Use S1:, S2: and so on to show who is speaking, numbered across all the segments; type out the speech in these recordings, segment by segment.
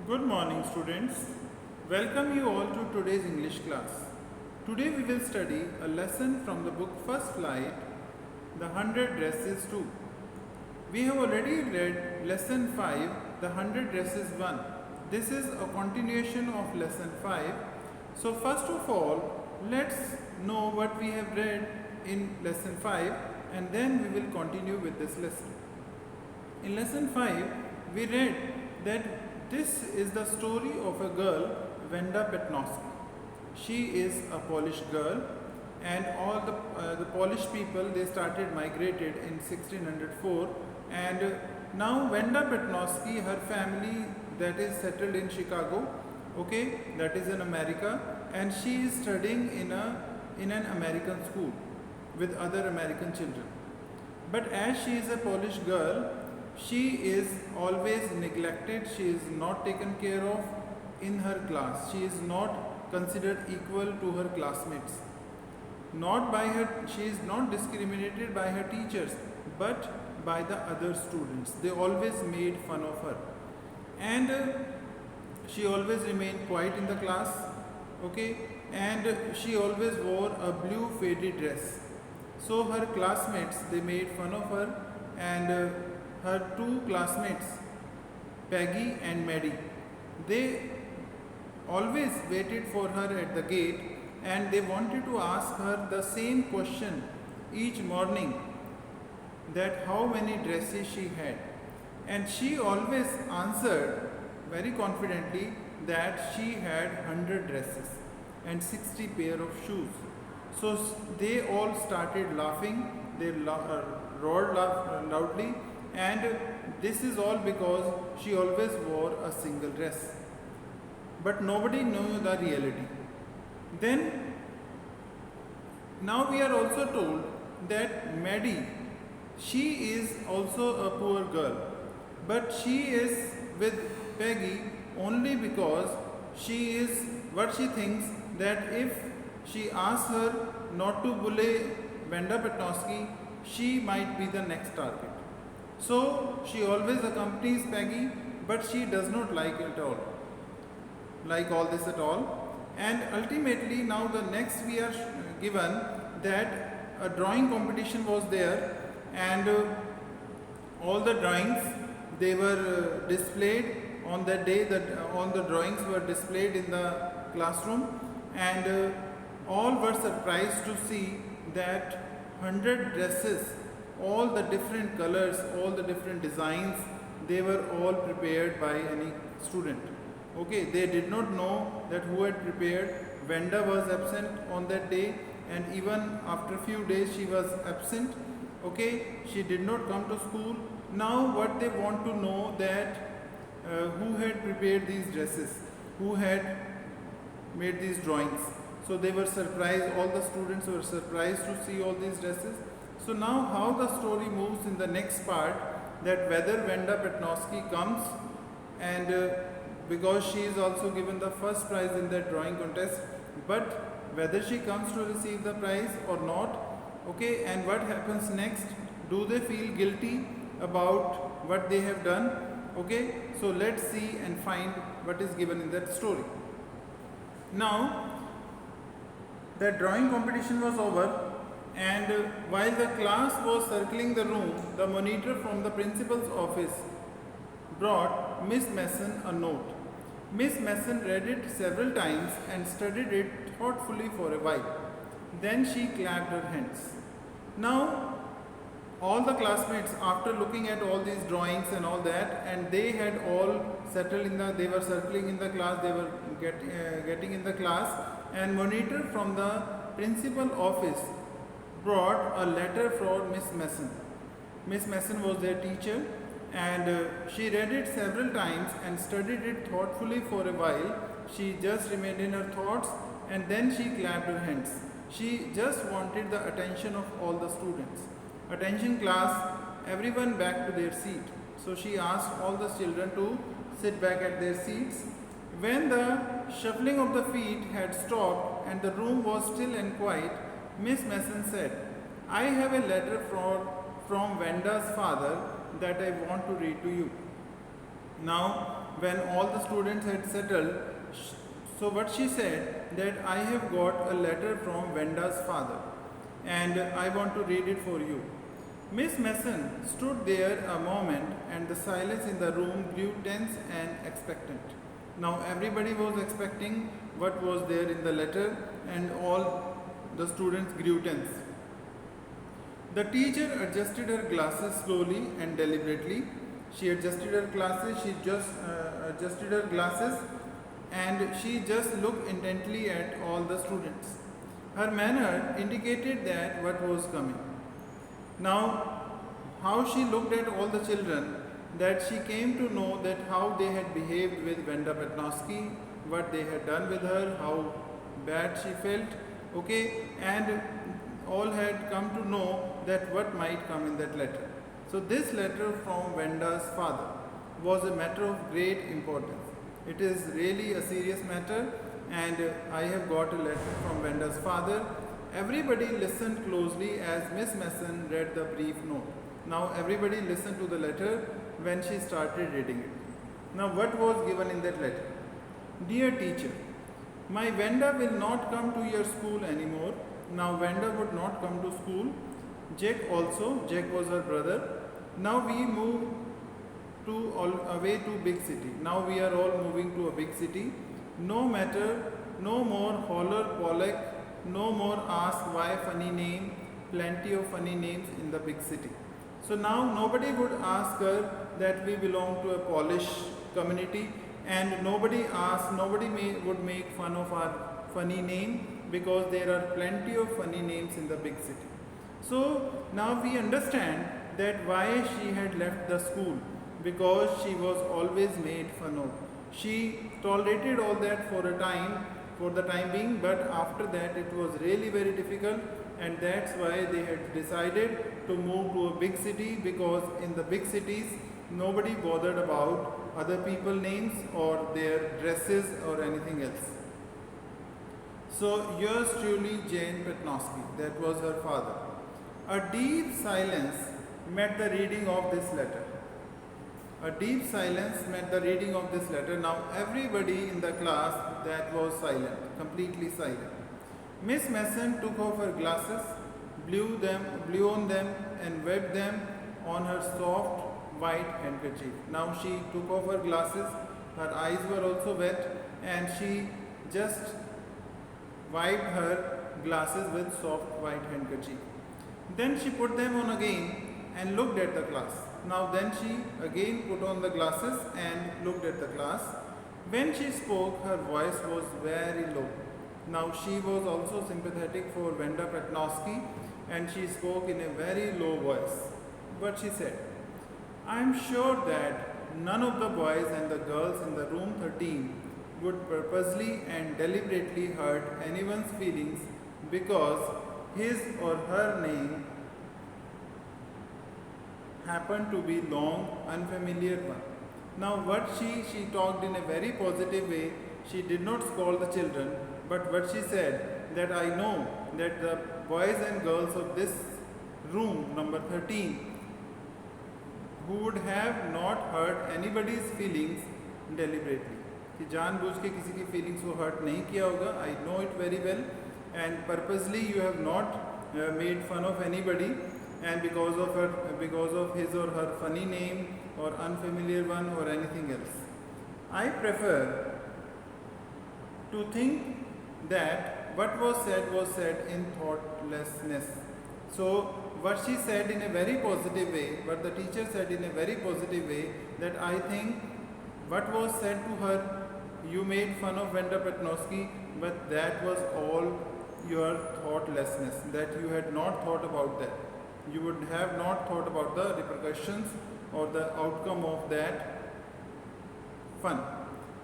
S1: Good morning, students. Welcome you all to today's English class. Today we will study a lesson from the book First Flight, The 100 Dresses 2. We have already read lesson 5, The 100 Dresses 1. This is a continuation of lesson 5. So first of all, let's know what we have read in lesson 5 and then we will continue with this lesson. In lesson 5, we read that this is the story of a girl, Wanda Petnowski. She is a Polish girl, and all the Polish people, they started migrated in 1604, and now Wanda Petnowski, her family that is settled in Chicago, okay, that is in America, and she is studying in an American school with other American children. But as she is a Polish girl, she is always neglected, she is not taken care of in her class. She is not considered equal to her classmates. She is not discriminated by her teachers, but by the other students. They always made fun of her. And she always remained quiet in the class, okay? And she always wore a blue faded dress. So her classmates, they made fun of her, and her two classmates, Peggy and Maddie, they always waited for her at the gate and they wanted to ask her the same question each morning, that how many dresses she had. And she always answered very confidently that she had 100 dresses and 60 pair of shoes. So they all started laughing, they roared loudly, and this is all because she always wore a single dress. But nobody knew the reality. Then, now we are also told that Maddie, she is also a poor girl, but she is with Peggy only because she is what she thinks, that if she asks her not to bully Wanda Petnowski, she might be the next target. So she always accompanies Peggy, but she does not like all this at all. And ultimately, now the next we are given that a drawing competition was there, and all the drawings, they were displayed on that day. All the drawings were displayed in the classroom, and all were surprised to see that 100 dresses, all the different colors, all the different designs, they were all prepared by any student. Okay, they did not know that who had prepared. Wanda was absent on that day, and even after a few days she was absent. Okay, she did not come to school. Now what they want to know, that who had prepared these dresses, who had made these drawings. So they were surprised, all the students were surprised to see all these dresses. So now how the story moves in the next part, that whether Wanda Petnowski comes, and because she is also given the first prize in that drawing contest, but whether she comes to receive the prize or not, okay, and what happens next, do they feel guilty about what they have done, okay? So let's see and find what is given in that story. Now, the drawing competition was over, and while the class was circling the room, the monitor from the principal's office brought Miss Mason a note. Miss Mason read it several times and studied it thoughtfully for a while. Then she clapped her hands. Now, all the classmates, after looking at all these drawings and all that, and they had all settled they were circling in the class, they were getting in the class, and monitor from the principal office brought a letter for Miss Mason. Miss Mason was their teacher, and she read it several times and studied it thoughtfully for a while. She just remained in her thoughts, and then she clapped her hands. She just wanted the attention of all the students. Attention class, everyone back to their seat. So she asked all the children to sit back at their seats. When the shuffling of the feet had stopped and the room was still and quiet, Miss Mason said, "I have a letter from Wanda's father that I want to read to you." Now, when all the students had settled, so what she said that I have got a letter from Venda's father and I want to read it for you. Miss Mason stood there a moment and the silence in the room grew tense and expectant. Now everybody was expecting what was there in the letter and all the students grew tense. The teacher adjusted her glasses slowly and deliberately. She adjusted her glasses, she just adjusted her glasses and she just looked intently at all the students. Her manner indicated that what was coming. Now, how she looked at all the children, that she came to know that how they had behaved with Venda Petnosky, what they had done with her, how bad she felt, okay, and all had come to know that what might come in that letter. So this letter from Venda's father was a matter of great importance. It is really a serious matter and I have got a letter from Venda's father. Everybody listened closely as Miss Mason read the brief note. Now everybody listened to the letter when she started reading it. Now what was given in that letter? Dear teacher, my Venda will not come to your school anymore. Now Venda would not come to school. Jack also, Jack was her brother. Now we move away to big city. Now we are all moving to a big city. No matter, no more holler Pollock, no more ask why funny name, plenty of funny names in the big city. So now nobody would ask her that we belong to a Polish community and nobody would make fun of our funny name because there are plenty of funny names in the big city. So now we understand that why she had left the school, because she was always made fun of. She tolerated all that for the time being, but after that it was really very difficult and that's why they had decided to move to a big city, because in the big cities nobody bothered about other people's names or their dresses or anything else. So yours truly, Jane Petnosky, that was her father. A deep silence met the reading of this letter. A deep silence met the reading of this letter. Now everybody in the class that was silent, completely silent. Miss Mason took off her glasses, blew on them and wiped them on her soft white handkerchief. Now she took off her glasses, her eyes were also wet and she just wiped her glasses with soft white handkerchief. Then she put them on again and looked at the class. Now then she again put on the glasses and looked at the class. When she spoke, her voice was very low. Now she was also sympathetic for Venda Petnosky and she spoke in a very low voice. But she said, I am sure that none of the boys and the girls in the room 13 would purposely and deliberately hurt anyone's feelings because his or her name happened to be long, unfamiliar one. Now what she talked in a very positive way. She did not scold the children, but what she said, that I know that the boys and girls of this room number 13 who would have not hurt anybody's feelings deliberately, कि जानबूझ के किसी की feelings को hurt नहीं किया होगा. I know it very well and purposely you have not made fun of anybody and because of his or her funny name or unfamiliar one or anything else. I prefer to think that what was said in thoughtlessness. So what she said in a very positive way, what the teacher said in a very positive way, that I think what was said to her, you made fun of Venda Petnosky, but that was all your thoughtlessness, that you had not thought about that. You would have not thought about the repercussions or the outcome of that fun.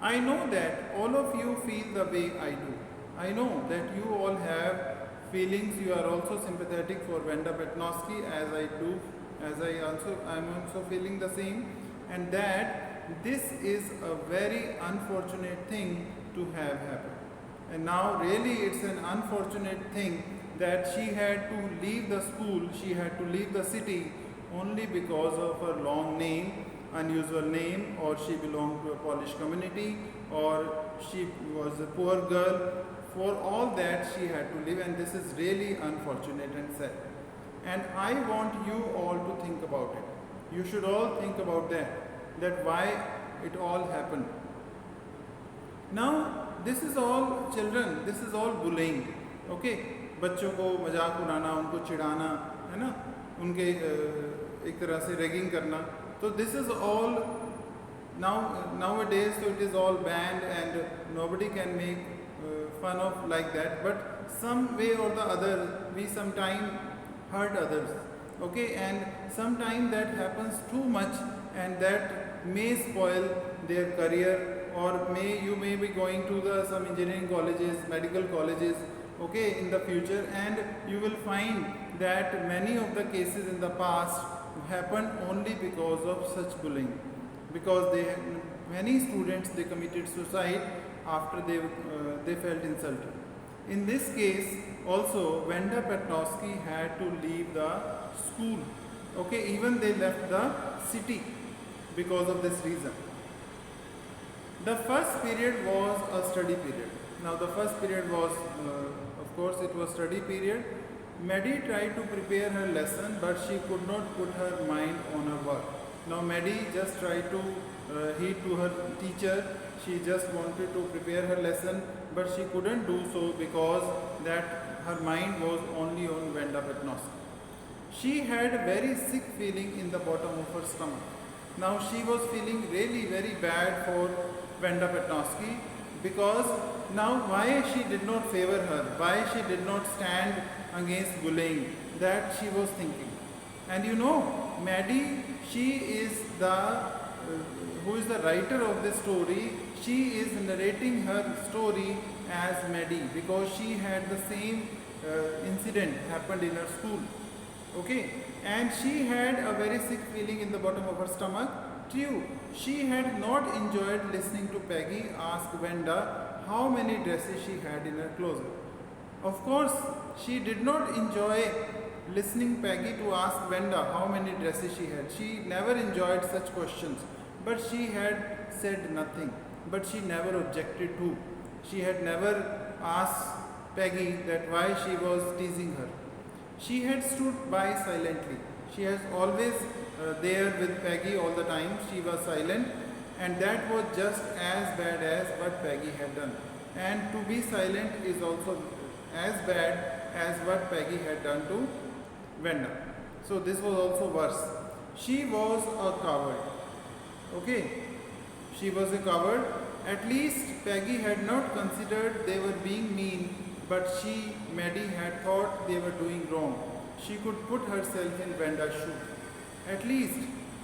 S1: I know that all of you feel the way I do. I know that you all have feelings. You are also sympathetic for Venda Petnosky as I do, I am also feeling the same, and that this is a very unfortunate thing to have happened. And now really it's an unfortunate thing that she had to leave the school, she had to leave the city only because of her long name unusual name, or she belonged to a Polish community, or she was a poor girl. For all that she had to live, and this is really unfortunate and sad. And I want you all to think about it. You should all think about that why it all happened. Now, this is all children, this is all bullying. Okay, बच्चों को मजाक उड़ाना, उनको चिढ़ाना, है ना, उनके एक तरह से रैगिंग करना. तो this is all nowadays, so it is all banned and nobody can make fun of like that. But some way or the other, we sometimes hurt others. Okay, and sometimes that happens too much, and that may spoil their career, or you may be going to some engineering colleges, medical colleges, okay, in the future, and you will find that many of the cases in the past happened only because of such bullying, because many students, they committed suicide after they felt insulted. In this case also, Wanda Petnowski had to leave the school. Okay, even they left the city because of this reason. The first period was a study period. Now the first period was, of course, it was study period. Maddie tried to prepare her lesson, but she could not put her mind on her work. Now Maddie just tried to heed to her teacher. She just wanted to prepare her lesson, but she couldn't do so because that her mind was only on Wanda Petnowski. She had a very sick feeling in the bottom of her stomach. Now she was feeling really very bad for Wanda Petnowski, because now why she did not favor her, why she did not stand against bullying, that she was thinking. And you know, Maddie, she is who is the writer of this story. She is narrating her story as Maddie, because she had the same incident happened in her school. Okay, and she had a very sick feeling in the bottom of her stomach. True, she had not enjoyed listening to Peggy ask Wanda how many dresses she had in her closet. Of course, she did not enjoy listening Peggy to ask Wanda how many dresses she had. She never enjoyed such questions, but she had said nothing, but she never objected to. She had never asked Peggy that why she was teasing her. She had stood by silently. She has always there with Peggy all the time. She was silent, and that was just as bad as what Peggy had done. And to be silent is also as bad as what Peggy had done to Wanda. So this was also worse. She was a coward. Okay, she was a coward. At least Peggy had not considered they were being mean, but she, Maddie, had thought they were doing wrong. She could put herself in Wanda's shoes. At least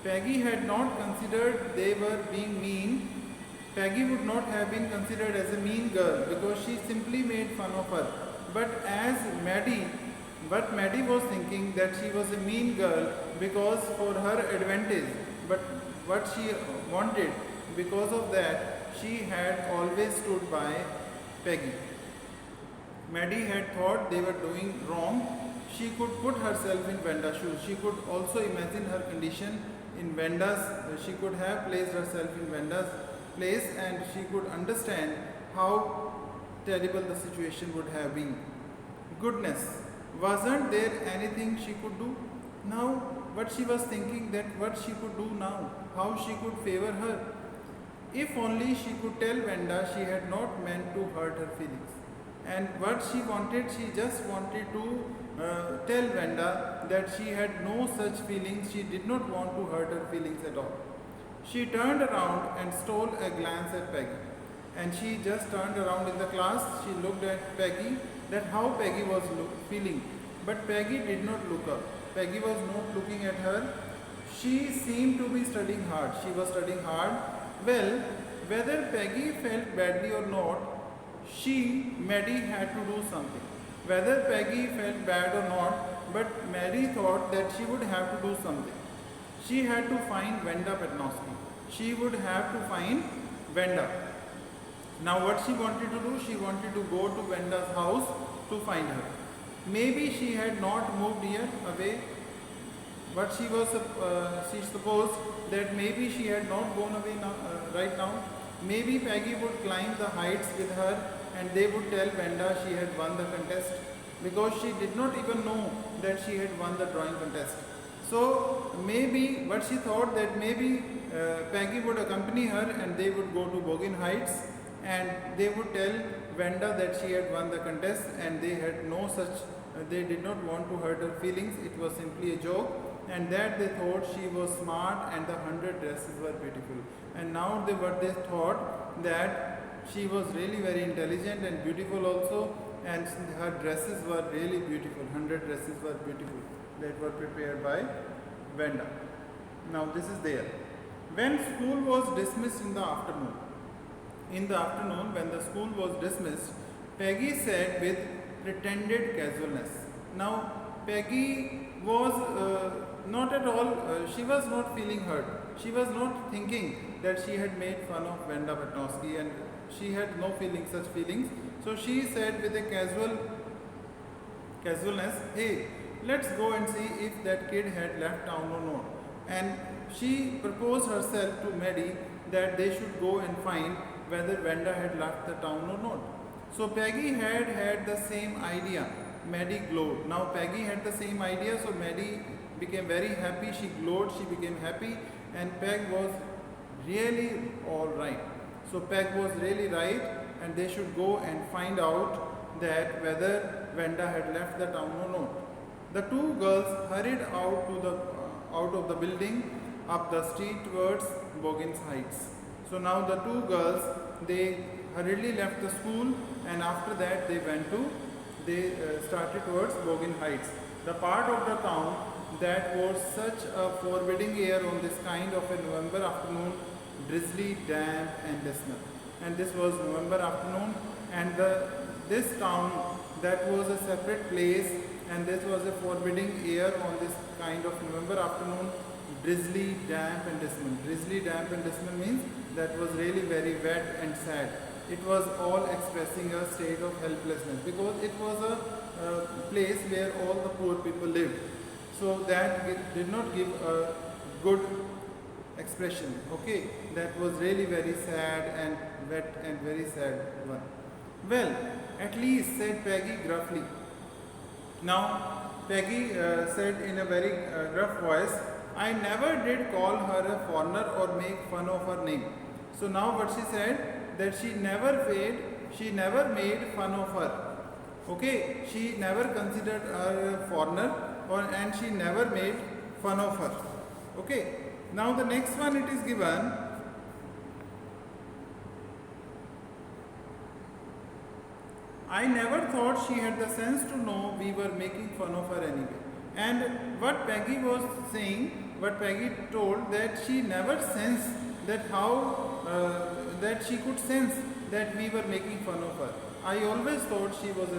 S1: Peggy had not considered they were being mean. Peggy would not have been considered as a mean girl because she simply made fun of her. But as Maddie, what Maddie was thinking, that she was a mean girl because for her advantage, but what she wanted, because of that, she had always stood by Peggy. Maddie had thought they were doing wrong. She could put herself in Wanda's shoes. She could also imagine her condition in Wanda's, she could have placed herself in Wanda's place, and she could understand how terrible the situation would have been. Goodness, wasn't there anything she could do? Now, what she was thinking, that what she could do now, how she could favor her. If only she could tell Wanda she had not meant to hurt her feelings. And what she wanted, she just wanted to tell Wanda that she had no such feelings. She did not want to hurt her feelings at all. She turned around and stole a glance at Peggy. And she just turned around in the class. She looked at Peggy, that how Peggy was feeling. But Peggy did not look up. Peggy was not looking at her. She seemed to be studying hard. She was studying hard. Well, whether Peggy felt badly or not, Maddie, had to do something. Whether Peggy felt bad or not, but Maddie thought that she would have to do something. She had to find Wanda Petnowski. She would have to find Wanda. Now what she wanted to do, she wanted to go to Wanda's house to find her. Maybe she had not moved yet away. what she supposed that maybe she had not gone away now, right now. Maybe Peggy would climb the heights with her and they would tell Venda she had won the contest, because she did not even know that she had won the drawing contest. So maybe what she thought, that maybe Peggy would accompany her and they would go to Bogin Heights and they would tell Venda that she had won the contest, and they had no such, they did not want to hurt her feelings. It was simply a joke, and that they thought she was smart and the 100 dresses were beautiful. And now what they thought, that she was really very intelligent and beautiful also, and her dresses were really beautiful. 100 dresses were beautiful that were prepared by Venda. Now this is there. When school was dismissed in the afternoon, when the school was dismissed, Peggy said with pretended casualness. Now Peggy was not at all, she was not feeling hurt. She was not thinking that she had made fun of Venda Patnosky, and she had no such feelings. So she said with a casualness, hey, let's go and see if that kid had left town or not. And she proposed herself to Maddie that they should go and find whether Venda had left the town or not. So Peggy had the same idea. Maddie glowed. Now Peggy had the same idea, so Maddie became very happy. She glowed, she became happy, and Peg was really alright. So Peg was really right, and they should go and find out that whether Venda had left the town or not. The two girls hurried out of the building, up the street towards Bogins Heights. So now the two girls, they hurriedly left the school, and after that they started towards Bogin Heights, the part of the town that was such a forbidding air on this kind of a November afternoon, drizzly, damp and dismal. And this was November afternoon, and this town, that was a separate place, and this was a forbidding air on this kind of November afternoon, drizzly, damp and dismal. Drizzly, damp and dismal means that was really very wet and sad. It was all expressing a state of helplessness, because it was a place where all the poor people lived. So that did not give a good expression. Okay, that was really very sad and wet and very sad one. Well, at least, said Peggy gruffly. Now Peggy said in a very gruff voice, I never did call her a foreigner or make fun of her name. So now what she said, that she never made fun of her. Okay, she never considered her a foreigner, and she never made fun of her. Okay, now the next one it is given. I never thought she had the sense to know we were making fun of her anyway. And what Peggy was saying, what Peggy told, that she never sensed that that she could sense that we were making fun of her. I always thought she was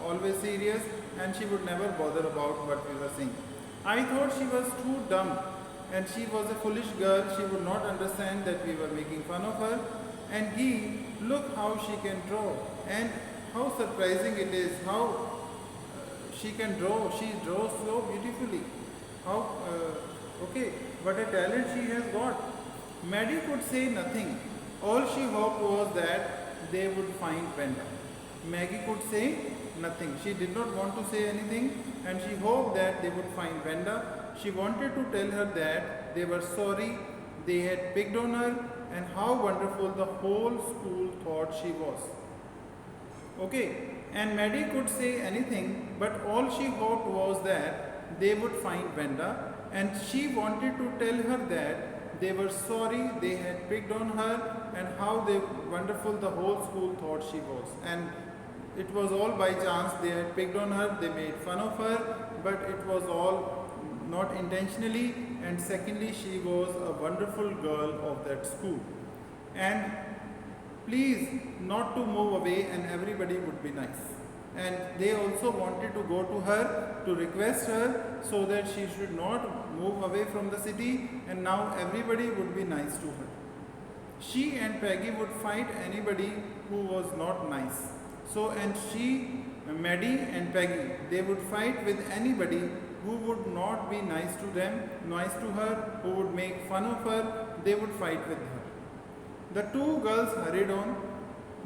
S1: always serious, and she would never bother about what we were saying. I thought she was too dumb, and she was a foolish girl. She would not understand that we were making fun of her. And look how she can draw, and how surprising it is how she can draw. She draws so beautifully. Okay, what a talent she has got. Maddie could say nothing. All she hoped was that they would find Venda. Maggie could say nothing. She did not want to say anything, and she hoped that they would find Venda. She wanted to tell her that they were sorry they had picked on her, and how wonderful the whole school thought she was. Okay, and Maddie could say anything, but all she hoped was that they would find Venda, and she wanted to tell her that they were sorry they had picked on her, and how wonderful the whole school thought she was. And it was all by chance. They had picked on her, they made fun of her, but it was all not intentionally. And secondly, she was a wonderful girl of that school. And please not to move away, and everybody would be nice. And they also wanted to go to her to request her so that she should not move away from the city, and now everybody would be nice to her. She and Peggy would fight anybody who was not nice. So, and Maddie and Peggy, they would fight with anybody who would not be nice to them, nice to her, who would make fun of her, they would fight with her. The two girls hurried on.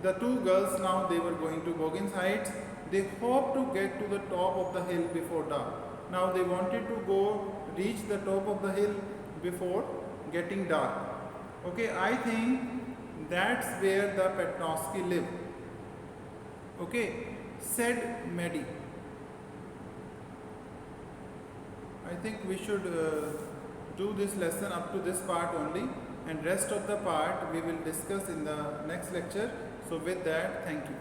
S1: The two girls now they were going to Goggins Heights. They hoped to get to the top of the hill before dark. Now they wanted to go reach the top of the hill before getting dark. Okay, I think that's where the Petrovsky live. Okay, said Maddie. I think we should do this lesson up to this part only, and rest of the part we will discuss in the next lecture. So with that, thank you.